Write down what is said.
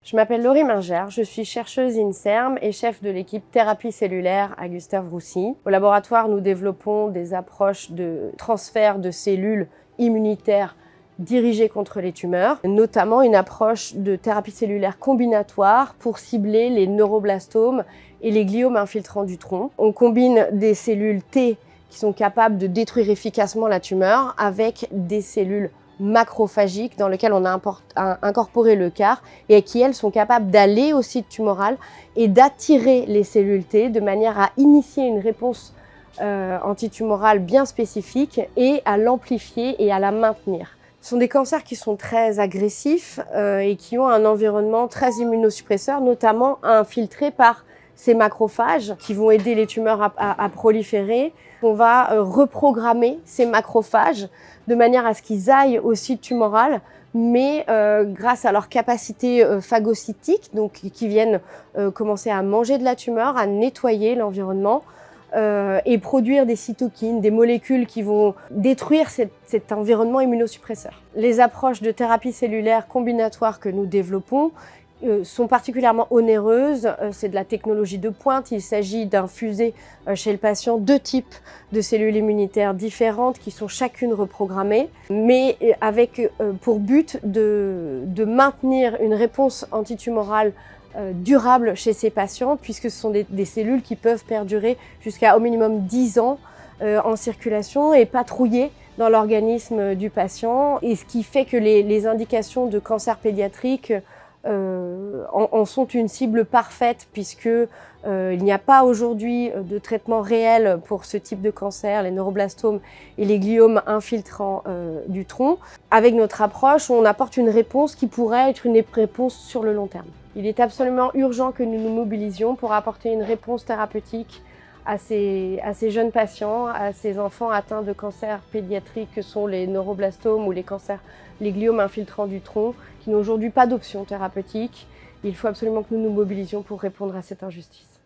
Je m'appelle Laurie Mingère, je suis chercheuse INSERM et chef de l'équipe thérapie cellulaire à Gustave-Roussy. Au laboratoire, nous développons des approches de transfert de cellules immunitaires dirigées contre les tumeurs, notamment une approche de thérapie cellulaire combinatoire pour cibler les neuroblastomes et les gliomes infiltrants du tronc. On combine des cellules T qui sont capables de détruire efficacement la tumeur avec des cellules macrophagiques dans lesquelles on a incorporé le CAR et qui, elles, sont capables d'aller au site tumoral et d'attirer les cellules T de manière à initier une réponse antitumorale bien spécifique et à l'amplifier et à la maintenir. Ce sont des cancers qui sont très agressifs et qui ont un environnement très immunosuppresseur, notamment infiltré par ces macrophages qui vont aider les tumeurs à proliférer. On va reprogrammer ces macrophages de manière à ce qu'ils aillent au site tumoral, mais grâce à leur capacité phagocytique, donc qui viennent commencer à manger de la tumeur, à nettoyer l'environnement et produire des cytokines, des molécules qui vont détruire cet environnement immunosuppresseur. Les approches de thérapie cellulaire combinatoire que nous développons sont particulièrement onéreuses. C'est de la technologie de pointe. Il s'agit d'infuser chez le patient 2 types de cellules immunitaires différentes qui sont chacune reprogrammées, mais avec pour but de maintenir une réponse antitumorale durable chez ces patients, puisque ce sont des cellules qui peuvent perdurer jusqu'à au minimum 10 ans en circulation et patrouiller dans l'organisme du patient. Et ce qui fait que les indications de cancer pédiatrique en sont une cible parfaite, puisque il n'y a pas aujourd'hui de traitement réel pour ce type de cancer, les neuroblastomes et les gliomes infiltrants du tronc. Avec notre approche, on apporte une réponse qui pourrait être une réponse sur le long terme. Il est absolument urgent que nous nous mobilisions pour apporter une réponse thérapeutique à ces jeunes patients, à ces enfants atteints de cancers pédiatriques que sont les neuroblastomes ou les gliomes infiltrants du tronc, qui n'ont aujourd'hui pas d'option thérapeutique. Il faut absolument que nous nous mobilisions pour répondre à cette injustice.